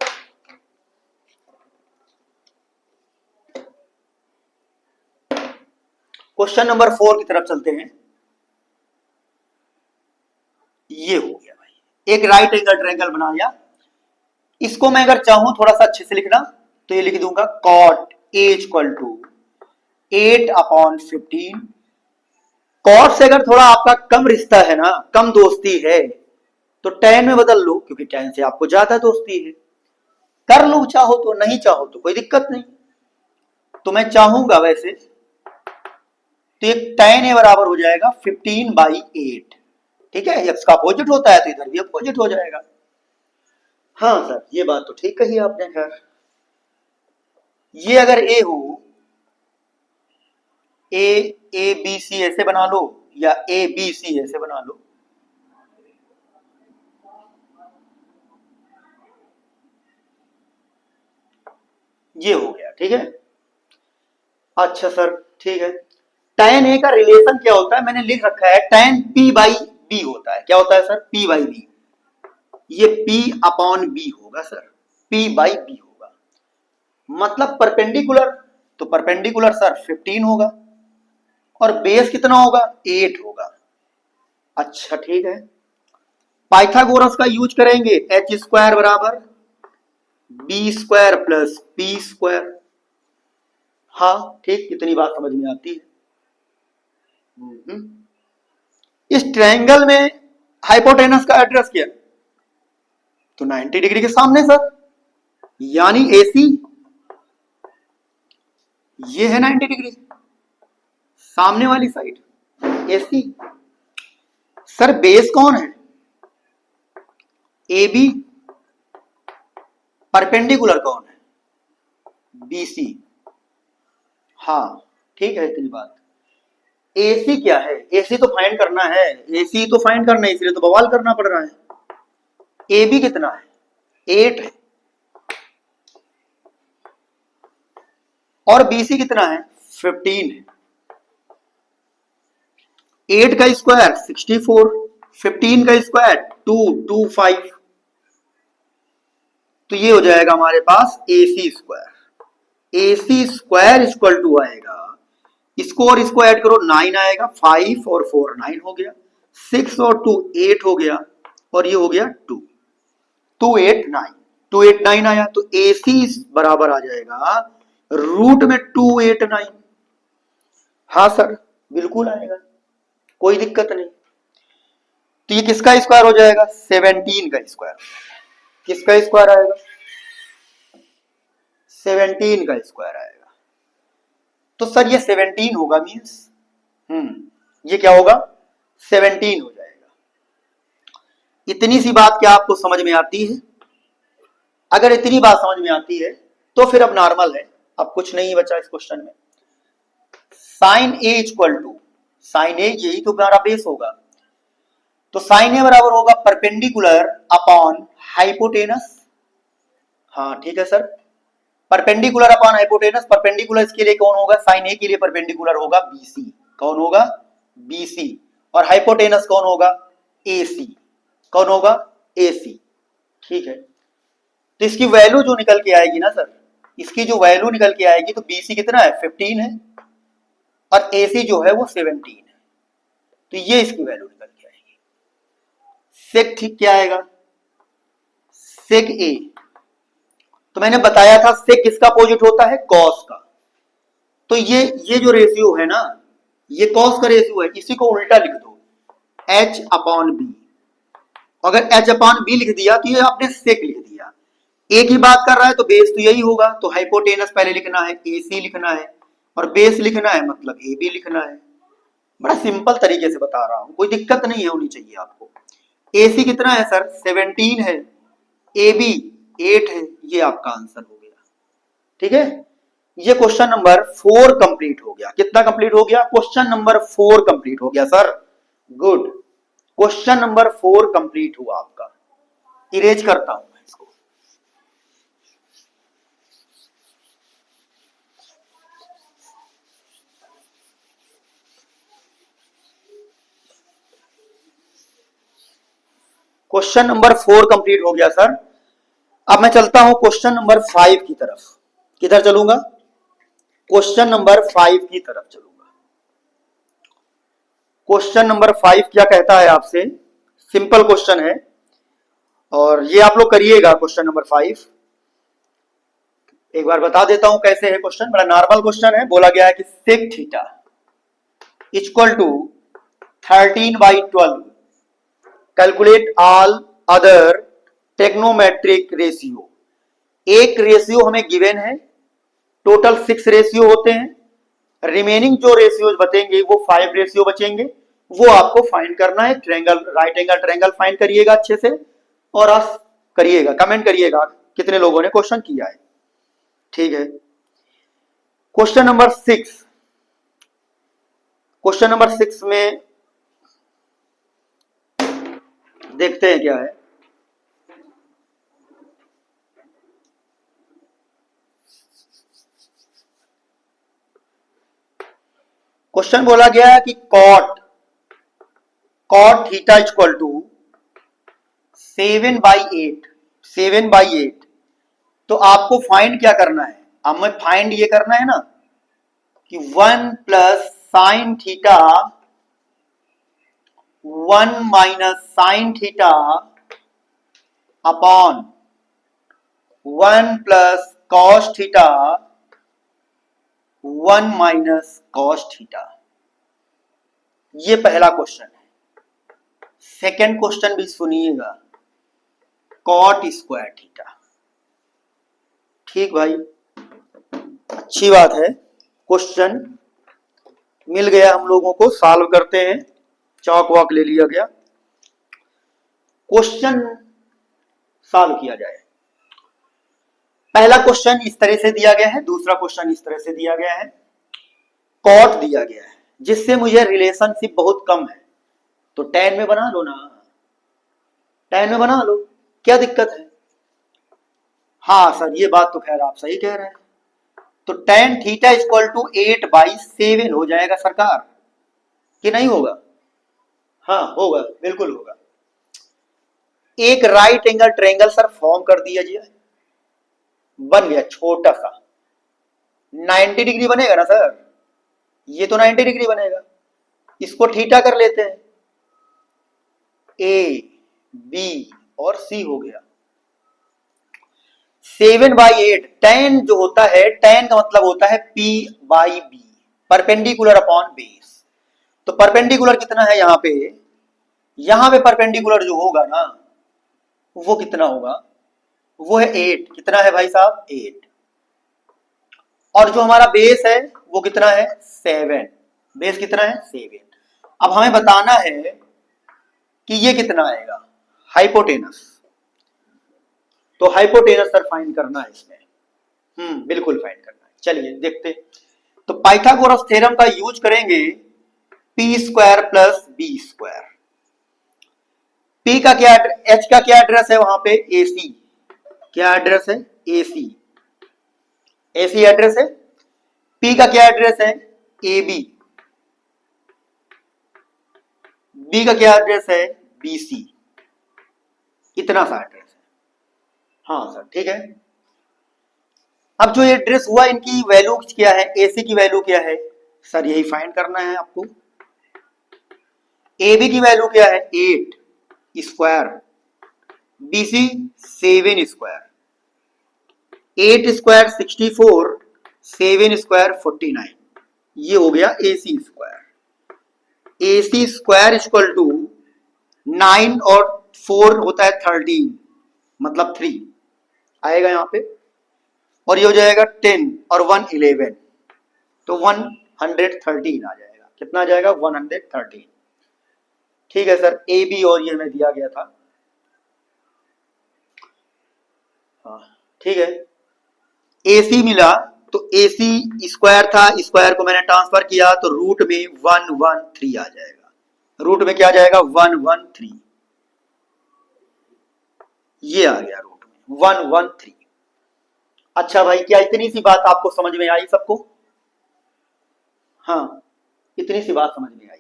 क्वेश्चन नंबर 4 की तरफ चलते हैं। ये हो गया भाई, एक राइट एंगल ट्रायंगल बनाया। इसको मैं अगर चाहूं थोड़ा सा अच्छे से लिखना तो ये लिख दूंगा cot A equal to 8/15। Cot से अगर थोड़ा आपका कम रिश्ता है ना, कम दोस्ती है, तो tan में बदल लो, क्योंकि tan से आपको ज्यादा दोस्ती है। कर लो चाहो तो, नहीं चाहो तो कोई दिक्कत नहीं। तो मैं चाहूंगा वैसे तो एक tan a बराबर हो जाएगा 15/8। ठीक है, x का अपोजिट होता है तो इधर भी अपोजिट हो जाएगा। हाँ सर, ये बात तो ठीक कही आपने। खैर, ये अगर a हो, ए बी सी ऐसे बना लो, या ए बी सी ऐसे बना लो। ये हो गया, ठीक है। अच्छा सर, ठीक है। tan a का रिलेशन क्या होता है, मैंने लिख रखा है tan p/b होता है। क्या होता है सर? p/b। ये p/b होगा सर, p/b होगा। मतलब परपेंडिकुलर, तो परपेंडिकुलर सर 15 होगा, और बेस कितना होगा? 8 होगा। अच्छा ठीक है, पाइथागोरस का यूज करेंगे। h स्क्वायर बराबर B square plus P square. हाँ ठीक, कितनी बात समझ में आती है। इस ट्रायंगल में हाइपोटेनस का एड्रेस क्या? तो 90 डिग्री के सामने सर, यानी AC ये है 90 डिग्री सामने वाली साइड, AC। सर बेस कौन है? AB। परपेंडिकुलर कौन है? BC। हाँ ठीक है, इतनी बात। AC क्या है? AC तो फाइंड करना है, AC तो फाइंड करना है, इसलिए तो बवाल करना पड़ रहा है। AB कितना है? 8 है। और BC कितना है? 15 है। 8 का स्क्वायर 64, 15 का स्क्वायर 225। तो ये हो जाएगा हमारे पास AC square. AC square equal to आएगा, इसको और इसको ऐड करो 9 आएगा, 5 और 4 9 हो गया, 6 और 2 8 हो गया, और ये हो गया 2 289 289 आया। तो AC बराबर आ जाएगा रूट में 289। हाँ सर बिल्कुल आएगा, कोई दिक्कत नहीं। तो ये किसका स्क्वायर हो जाएगा? 17 का स्क्वायर। किसका स्क्वायर आएगा? 17 का स्क्वायर आएगा। तो सर ये 17 होगा, मीन्स ये क्या होगा? 17 हो जाएगा। इतनी सी बात क्या आपको समझ में आती है? अगर इतनी बात समझ में आती है तो फिर अब नॉर्मल है, अब कुछ नहीं बचा इस क्वेश्चन में। Sine A equal to, sine A यही तो हमारा बेस होगा, तो साइन ए बराबर होगा परपेंडिकुलर अपॉन हाइपोटेनस। हाँ ठीक है sir, perpendicular upon hypotenuse. Perpendicular इसके लिए कौन होगा? साइन ए के लिए परपेंडिकुलर होगा BC। कौन होगा? BC। और हाइपोटेनस कौन होगा? AC। कौन होगा? AC। ठीक है, तो इसकी वैल्यू जो निकल के आएगी ना सर, इसकी जो वैल्यू निकल के आएगी, तो BC कितना है? 15 है, और AC जो है वो 17 है। तो ये इसकी वैल्यू निकल के आएगी। सेक ठीक क्या आएगा? सेक A, तो मैंने बताया था सेक किसका अपोजिट होता है? कॉस का। तो ये जो रेशियो है ना, ये कॉस का रेशियो है, इसी को उल्टा लिख दो, H/B। अगर H/B लिख दिया तो ये आपने सेक लिख दिया। ए की बात कर रहा है तो बेस तो यही होगा, तो हाइपोटेनस पहले लिखना है, AC लिखना है, और बेस लिखना है, मतलब AB लिखना है। बड़ा सिंपल तरीके से बता रहा हूं, कोई दिक्कत नहीं है होनी चाहिए आपको। AC कितना है सर? 17 है, AB 8 है, ये आपका आंसर हो गया। ठीक है, ये क्वेश्चन नंबर 4 कंप्लीट हो गया। कितना कंप्लीट हो गया? क्वेश्चन नंबर 4 कंप्लीट हो गया sir. Good, question number 4 complete हुआ आपका। इरेज करता हूं मैं इसको। क्वेश्चन नंबर 4 कंप्लीट हो गया सर। अब मैं चलता हूं क्वेश्चन नंबर 5 की तरफ। किधर चलूंगा? क्वेश्चन नंबर 5 की तरफ चलूंगा। क्वेश्चन नंबर 5 क्या कहता है आपसे? सिंपल क्वेश्चन है और ये आप लोग करिएगा। क्वेश्चन नंबर 5 एक बार बता देता हूं कैसे है क्वेश्चन। बड़ा नॉर्मल क्वेश्चन है। बोला गया है कि sec theta equal to 13/12 calculate all other trigonometric ratio. एक रेशियो हमें गिवन है, टोटल 6 रेशियो होते हैं। रिमेनिंग जो रेशियोज बचेंगे वो 5 रेशियो बचेंगे, वो आपको फाइंड करना है। Triangle, right angle triangle find करिएगा अच्छे से और आप करिएगा, कमेंट करिएगा कितने लोगों ने क्वेश्चन किया है। ठीक है, क्वेश्चन नंबर 6। क्वेश्चन नंबर 6 में देखते हैं क्या है। क्वेश्चन बोला गया है कि कॉट थीटा इक्वल टू 7/8। 7/8 तो आपको फाइंड क्या करना है? हमें फाइंड ये करना है ना कि 1 plus sine theta 1 minus sine theta upon 1 plus cos theta 1 minus cos theta. ये पहला क्वेश्चन है। सेकंड क्वेश्चन भी सुनिएगा, कॉट स्क्वायर थीटा। ठीक भाई, अच्छी बात है। क्वेश्चन मिल गया हम लोगों को, सॉल्व करते हैं। चौक वॉक ले लिया गया, क्वेश्चन सॉल्व किया जाए। पहला क्वेश्चन इस तरह से दिया गया है, दूसरा क्वेश्चन इस तरह से दिया गया है। कॉट दिया गया है जिससे मुझे रिलेशनशिप बहुत कम है, तो tan में बना लो ना, tan में बना लो, क्या दिक्कत है? हाँ सर, ये बात तो खैर आप सही कह रहे हैं। तो tan थीटा इक्वल टू 8/7 हो जाएगा सरकार, कि नहीं होगा? हाँ होगा, बिल्कुल होगा। एक right angle triangle sir form कर दिया जाए, बन गया छोटा सा। 90 डिग्री बनेगा ना सर? ये तो 90 डिग्री बनेगा। इसको थीटा कर लेते हैं, ए बी और सी हो गया। 7/8 tan जो होता है, tan का मतलब होता है P/B, परपेंडिकुलर अपॉन बेस। तो परपेंडिकुलर कितना है यहाँ पे? यहाँ पे परपेंडिकुलर जो होगा ना वो कितना होगा? वो है 8। कितना है भाई साहब? 8। और जो हमारा बेस है वो कितना है? 7। बेस कितना है? 7। अब हमें बताना है कि ये कितना आएगा, हाइपोटेनस। तो हाइपोटेनस सर फाइंड करना है इसमें। बिल्कुल फाइंड करना है। चलिए देखते। तो पाइथागोरस थ्योरम का यूज करेंगे, P square plus B square. P का क्या, एच का क्या एड्रेस है वहां पे? एसी। क्या एड्रेस है? एसी। एसी एड्रेस है। पी का क्या एड्रेस है? A B. बी का क्या एड्रेस है? B C. इतना सा एड्रेस है। हाँ सर ठीक है। अब जो एड्रेस हुआ, इनकी वैल्यू क्या है? एसी की वैल्यू क्या है सर? यही फाइंड करना है आपको। ए बी की वैल्यू क्या है? 8 square, BC 7 square. 8 square 64, 7 square 49। ये हो गया AC square. AC square equal to 9 और 4 होता है 13, मतलब 3 आएगा यहाँ पे। और ये हो जाएगा 10 और 1 11, तो 113 आ जाएगा। कितना आ जाएगा? 113। ठीक है सर, ए बी और ये हमें दिया गया था। हाँ ठीक है, ए सी मिला तो ए सी स्क्वायर था, स्क्वायर को मैंने ट्रांसफर किया तो रूट में 113 आ जाएगा। रूट में क्या आ जाएगा? 113, ये आ गया रूट में 113। अच्छा भाई, क्या इतनी सी बात आपको समझ में आई सबको? हाँ, इतनी सी बात समझ में आई।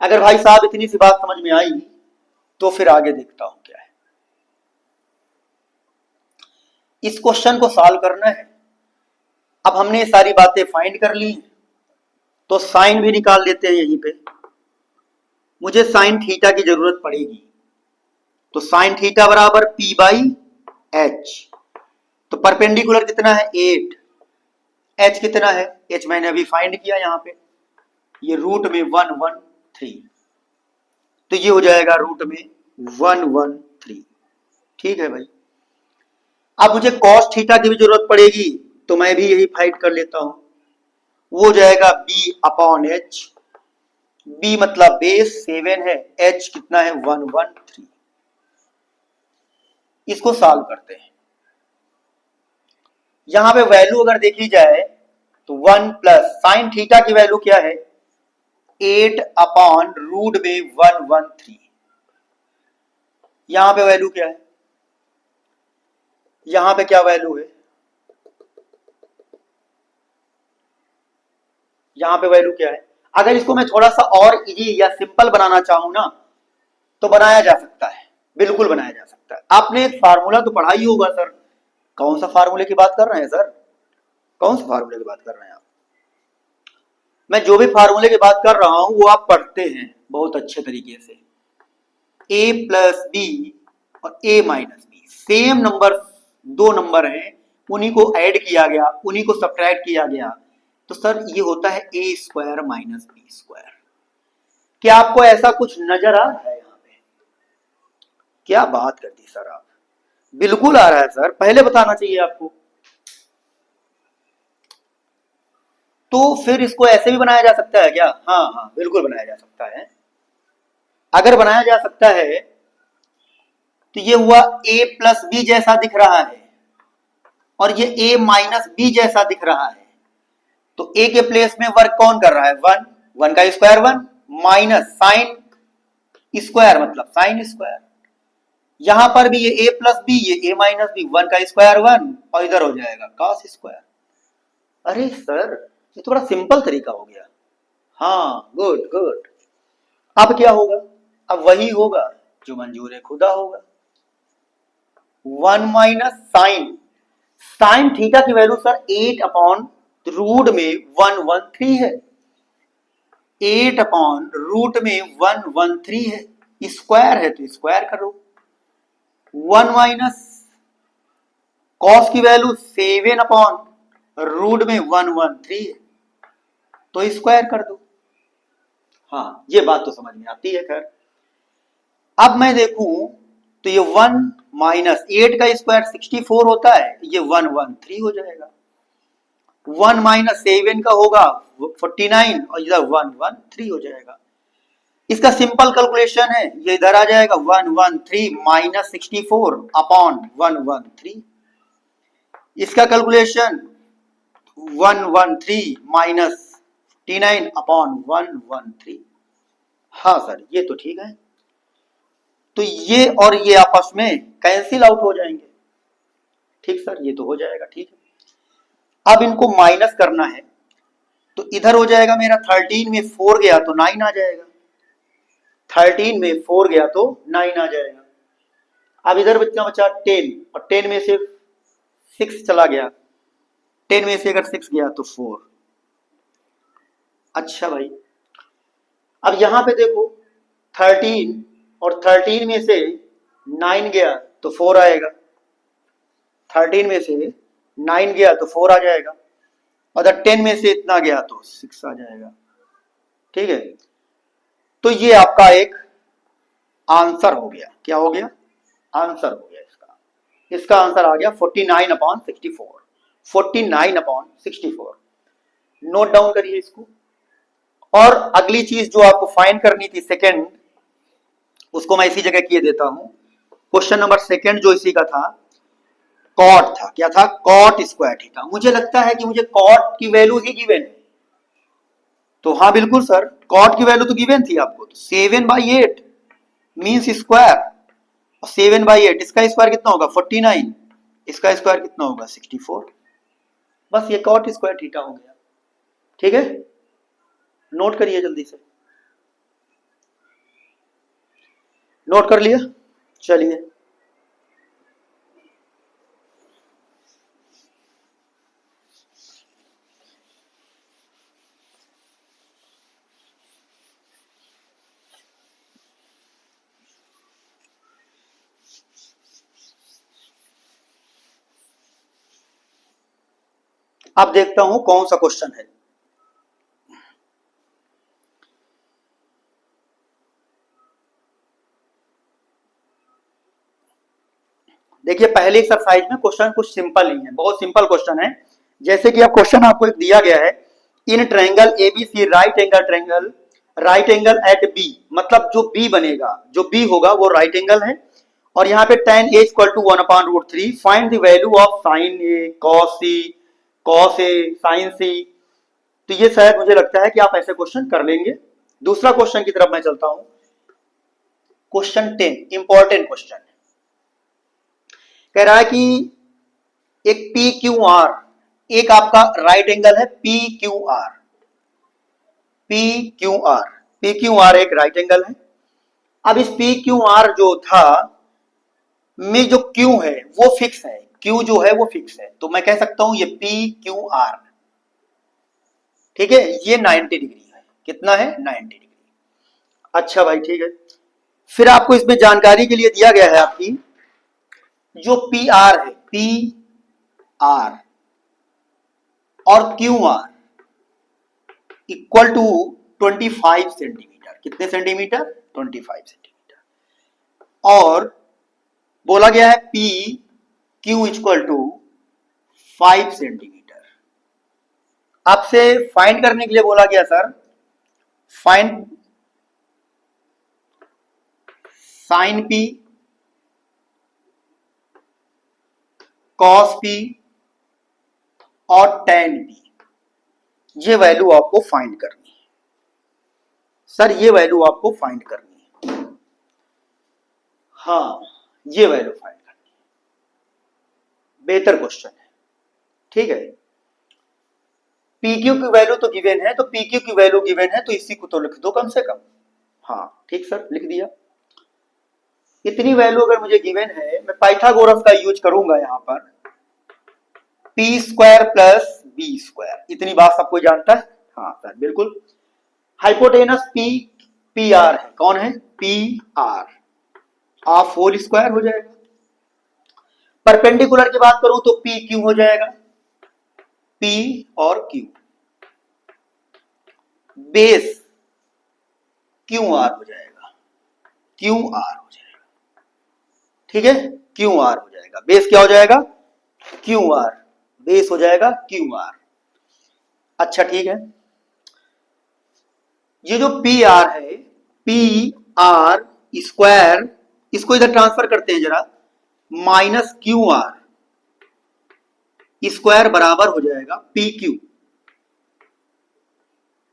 अगर भाई साहब इतनी सी बात समझ में आई तो फिर आगे देखता हूं क्या है। इस क्वेश्चन को सॉल्व करना है। अब हमने ये सारी बातें फाइंड कर ली, तो साइन भी निकाल लेते हैं यहीं पे। मुझे साइन थीटा की जरूरत पड़ेगी, तो साइन थीटा बराबर पी बाई एच। तो परपेंडिकुलर कितना है? 8। एच कितना है? एच मैंने अभी फाइंड किया यहां पे, ये रूट में 113, तो ये हो जाएगा रूट में 113। ठीक है भाई। अब मुझे कॉस थीटा की भी जरूरत पड़ेगी, तो मैं भी यही फाइंड कर लेता हूं। वो हो जाएगा बी अपॉन एच। बी मतलब बेस 7 है, एच कितना है? 113। इसको सॉल्व करते हैं। यहां पे वैल्यू अगर देखी जाए तो 1 प्लस साइन थीटा की वैल्यू क्या है? 8 अपॉन रूट में 113। यहां पे वैल्यू क्या है? यहां पे क्या वैल्यू है? यहां पे वैल्यू क्या है? अगर इसको मैं थोड़ा सा और इजी या सिंपल बनाना चाहूं ना, तो बनाया जा सकता है, बिल्कुल बनाया जा सकता है। आपने एक फार्मूला तो पढ़ा ही होगा सर। कौन सा फार्मूले की बात कर रहे हैं सर? कौन सा फार्मूले की बात कर रहे हैं आप? मैं जो भी फार्मूले की बात कर रहा हूं वो आप पढ़ते हैं बहुत अच्छे तरीके से। ए प्लस बी और ए माइनस बी, सेम नंबर, दो नंबर हैं, उन्हीं को ऐड किया गया, उन्हीं को सब्ट्रैक्ट किया गया, तो सर ये होता है ए स्क्वायर माइनस बी स्क्वायर। क्या आपको ऐसा कुछ नजर आ रहा है यहाँ पे? क्या बात कर दी सर आप! बिल्कुल आ रहा है सर, पहले बताना चाहिए आपको। तो फिर इसको ऐसे भी बनाया जा सकता है क्या? हाँ हाँ, बिल्कुल बनाया जा सकता है। अगर बनाया जा सकता है तो ये हुआ a प्लस बी जैसा दिख रहा है, और ये a माइनस बी जैसा दिख रहा है। तो a के प्लेस में वर्क कौन कर रहा है? 1, 1 का स्क्वायर 1, माइनस साइन स्क्वायर मतलब साइन स्क्वायर। यहां पर भी ये a प्लस बी, ये a माइनस बी, 1 का स्क्वायर 1, और इधर हो जाएगा cos स्क्वायर। अरे सर, ये तो बड़ा सिंपल तरीका हो गया। हाँ, गुड गुड। अब क्या होगा? अब वही होगा जो मंजूर खुदा होगा। 1 माइनस साइन, साइन थीटा की वैल्यू सर 8 अपॉन रूट में 113 है। 8 अपॉन रूट में 113 है, स्क्वायर है तो स्क्वायर करो। 1 माइनस कॉस की वैल्यू 7 अपॉन रूट में 113 है, तो स्क्वायर कर दो। हाँ, ये बात तो समझ में आती है। खैर, अब मैं देखूं तो ये 1 माइनस 8 का स्क्वायर 64 होता है, ये 113 हो जाएगा। 1 माइनस 7 का होगा 49, और इधर 113 हो जाएगा। इसका सिंपल कैलकुलेशन है, ये इधर आ जाएगा 113 माइनस 64 अपॉन 113। इसका कैलकुलेशन 113 माइनस 49 अपॉन 113। हाँ सर, ये तो ठीक है। तो ये और ये आपस में कैंसिल आउट हो जाएंगे। ठीक सर, ये तो हो जाएगा। ठीक है, अब इनको माइनस करना है, तो इधर हो जाएगा मेरा 13 में 4 गया तो 9 आ जाएगा। 13 में 4 गया तो 9 आ जाएगा। अब इधर बच्चा बचा 10, और 10 में से 6 चला गया, 10 में से अगर 6 गया तो 4। अच्छा भाई, अब यहां पे देखो 13, और 13 में से 9 गया तो 4 आएगा। 13 में से 9 गया तो 4 आ जाएगा, अगर 10 में से इतना गया तो 6 आ जाएगा। ठीक है, तो ये आपका एक आंसर हो गया। क्या हो गया? आंसर हो गया इसका। इसका आंसर आ गया 49 अपॉन 64। 49 अपॉन 64। नोट डाउन करिए इसको। और अगली चीज जो आपको फाइंड करनी थी सेकंड, उसको मैं इसी जगह किए देता हूं। क्वेश्चन नंबर सेकंड जो इसी का था, कॉट था। क्या था? Cot square theta. मुझे लगता है कि मुझे कॉट की वैल्यू ही गिवन है, तो हाँ बिल्कुल सर, कॉट की वैल्यू तो गिवन थी आपको। तो 7/8 मीन्स स्क्वायर, और 7/8 इसका स्क्वायर कितना होगा? 49, इसका स्क्वायर कितना होगा? 64। बस ये कॉट स्क्वायर थीटा हो गया। ठीक है, नोट करिए जल्दी से, नोट कर लिया? चलिए, अब देखता हूं कौन सा क्वेश्चन है। देखिए, पहले एक्सरसाइज में क्वेश्चन कुछ सिंपल ही है, बहुत सिंपल क्वेश्चन है। जैसे कि अब क्वेश्चन आपको एक दिया गया है, in triangle ABC right angle triangle, right angle at B, मतलब जो बी बनेगा, जो बी होगा वो राइट एंगल है। और यहाँ पे tan a equal to 1/√3, find the value of sine A, cos C, cos A, sine C. तो ये शायद मुझे लगता है कि आप ऐसे क्वेश्चन कर लेंगे। दूसरा क्वेश्चन की तरफ मैं चलता हूं। क्वेश्चन 10 इंपॉर्टेंट क्वेश्चन है। कह रहा है कि एक पी क्यू आर, एक आपका राइट एंगल है P Q R, P Q R, P Q R एक राइट एंगल है। अब इस पी क्यू आर जो था में जो क्यू है वो फिक्स है, क्यू जो है वो फिक्स है, तो मैं कह सकता हूं ये पी क्यू आर, ठीक है, ये 90 डिग्री है। कितना है? 90 डिग्री। अच्छा भाई, ठीक है। फिर आपको इसमें जानकारी के लिए दिया गया है आपकी, जो पी आर है, पी आर और Q R equal to 25 centimetre. कितने सेंटीमीटर? 25 सेंटीमीटर। और बोला गया है P Q equal to 5 centimetre. आपसे फाइंड करने के लिए बोला गया sir, find sine P, cos P और टेन पी, ये वैल्यू आपको फाइंड करनी है सर, ये वैल्यू आपको फाइंड करनी है। हाँ, ये वैल्यू फाइंड करनी है। बेहतर क्वेश्चन है, ठीक है। PQ की वैल्यू तो गिवन है, तो PQ की वैल्यू गिवन है, तो इसी को तो लिख दो कम से कम। हाँ ठीक सर, लिख दिया। इतनी वैल्यू अगर मुझे गिवन है, मैं पाइथागोरस का यूज करूंगा यहां पर, P square plus B square. इतनी बात सबको जानता है? हाँ सर बिल्कुल। हाइपोटेनस पी, पी आर है, कौन है? पी आर, आप होल स्क्वायर हो जाएगा। परपेंडिकुलर की बात करूं तो पी क्यू हो जाएगा, पी और क्यू। बेस क्यू आर हो जाएगा, क्यू आर हो जाएगा, ठीक है, क्यू आर हो जाएगा। बेस क्या हो जाएगा? क्यू आर, बेस हो जाएगा क्यू आर। अच्छा ठीक है, ये जो पी आर है, पी आर स्क्वायर, इसको इधर ट्रांसफर करते हैं जरा, माइनस क्यू आर स्क्वायर बराबर हो जाएगा P Q,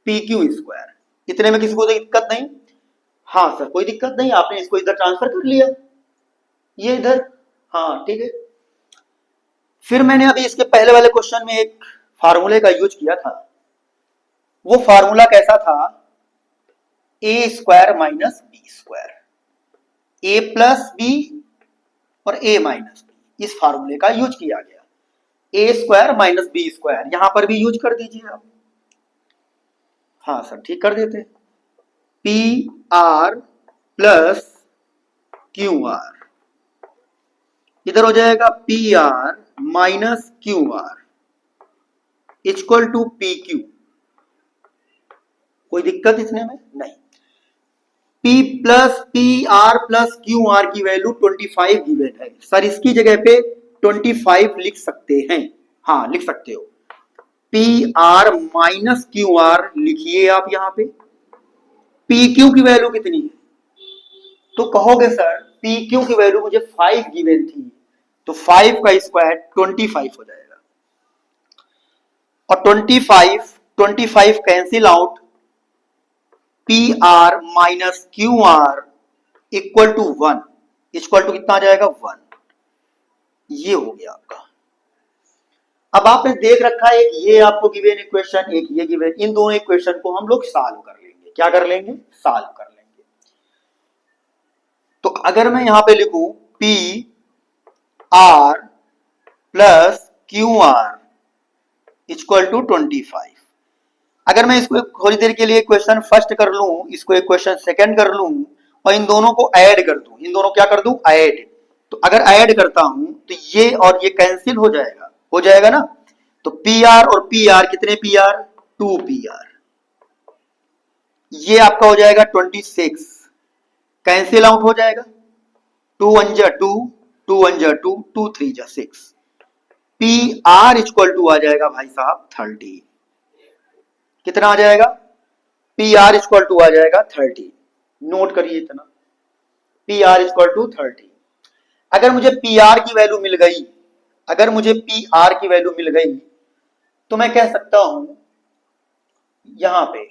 P Q square. इतने में किसी को दिक्कत नहीं? हाँ सर कोई दिक्कत नहीं, आपने इसको इधर ट्रांसफर कर लिया, ये इधर, हाँ ठीक है। फिर मैंने अभी इसके पहले वाले क्वेश्चन में एक फार्मूले का यूज किया था। वो फार्मूला कैसा था? ए स्क्वायर माइनस बी स्क्वायर, ए प्लस बी और ए माइनस बी, इस फार्मूले का यूज किया गया। ए स्क्वायर माइनस बी स्क्वायर, यहां पर भी यूज कर दीजिए आप। हाँ सर ठीक कर देते। P R plus Q R, इधर हो जाएगा P R minus Q R equal to P Q. कोई दिक्कत इसमें में नहीं। P plus P R plus Q R की वैल्यू 25 गिवन है सर, इसकी जगह पे 25 लिख सकते हैं। हाँ लिख सकते हो, P R minus Q are लिखिए आप यहां पे। पी क्यू की वैल्यू कितनी है? तो कहोगे सर पी क्यू की वैल्यू मुझे 5 गिवन थी, तो 5 का स्क्वायर 25 हो जाएगा, और 25 cancel out, P R minus Q R equal to 1, equal to कितना आ जाएगा 1। ये हो गया आपका। अब आपने देख रखा है एक ये आपको गिवन इक्वेशन, एक ये गिवन, इन दोनों इक्वेशन को हम लोग सॉल्व कर लेंगे। क्या कर लेंगे? सॉल्व कर लेंगे। तो अगर मैं यहां पे लिखूं P R plus Q R equal to 25, अगर मैं इसको थोड़ी देर के लिए क्वेश्चन फर्स्ट कर लूं, इसको एक क्वेश्चन सेकंड कर लूं, और इन दोनों को ऐड कर दूं, इन दोनों क्या कर दूं? ऐड। तो अगर ऐड करता हूं तो ये और ये कैंसिल हो जाएगा, हो जाएगा ना। तो पी आर और पी आर कितने? पी आर 2 पी आर, ये आपका हो जाएगा 26, कैंसिल आउट हो जाएगा, 2 1 जा 2, 2 1 जा 2, 2 3 जा 6, पी आर इक्वल टू आ जाएगा भाई साहब 30। कितना आ जाएगा? पी आर इक्वल टू आ जाएगा 30। नोट करिए इतना, पी आर इक्वल टू 30। अगर मुझे पी आर की वैल्यू मिल गई, अगर मुझे पी आर की वैल्यू मिल गई, तो मैं कह सकता हूं यहां पे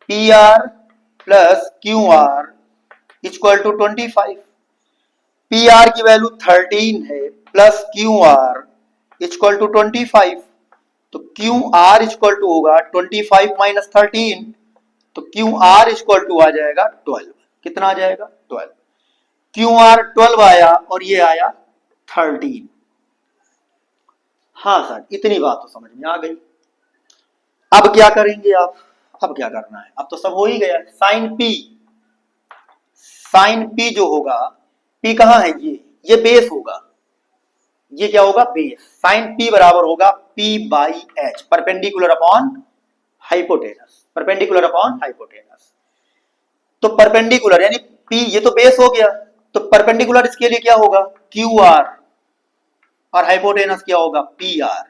P R plus Q R equal to 25। P R की वैल्यू 13 है, plus Q R equal to 25, तो क्यू आर इक्वल टू होगा 25 माइनस 13, तो क्यू आर इक्वल टू आ जाएगा 12। कितना आ जाएगा? 12। क्यू आर 12 आया और ये आया 13। हाँ सर, इतनी बात तो समझ में आ गई। अब क्या करेंगे आप? अब क्या करना है? अब तो सब हो ही गया। साइन पी, साइन पी जो होगा, पी कहां है? ये बेस होगा, ये क्या होगा? बेस। साइन पी बराबर होगा P by H, perpendicular upon hypotenuse, perpendicular upon hypotenuse. तो परपेंडिकुलर यानी पी, ये तो बेस हो गया, तो परपेंडिकुलर इसके लिए क्या होगा? क्यू आर, और हाइपोटेनस क्या होगा? P R.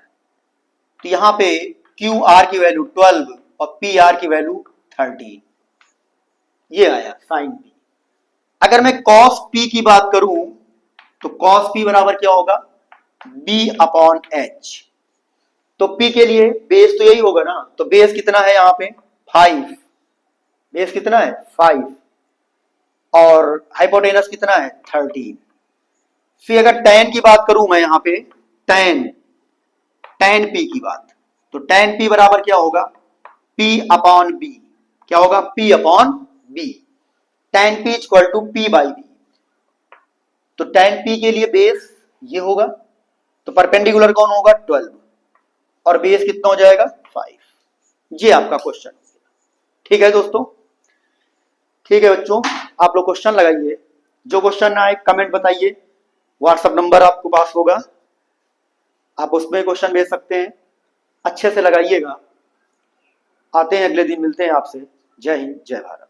तो यहां पे क्यू आर की वैल्यू 12 और पी आर की वैल्यू 13, ये आया साइन पी। अगर मैं कॉस पी की बात करूं तो कॉस पी बराबर क्या होगा? B upon H. तो पी के लिए बेस तो यही होगा ना, तो बेस कितना है यहां पे? 5। बेस कितना है? 5, और हाइपोटेनस कितना है? 13। फिर अगर tan की बात करूं मैं यहां पे, tan, tan p की बात, तो tan p बराबर क्या होगा? p upon b। क्या होगा? p upon b। tan p equal to p by b। तो tan p के लिए बेस ये होगा, तो परपेंडिकुलर कौन होगा? 12, और बेस कितना हो जाएगा? 5। ये आपका क्वेश्चन। ठीक है दोस्तों, ठीक है बच्चों, आप लोग क्वेश्चन लगाइए। जो क्वेश्चन ना आए कमेंट बताइए, व्हाट्सएप नंबर आपको पास होगा, आप उसमें क्वेश्चन भेज सकते हैं। अच्छे से लगाइएगा। आते हैं अगले दिन, मिलते हैं आपसे। जय हिंद, जय भारत।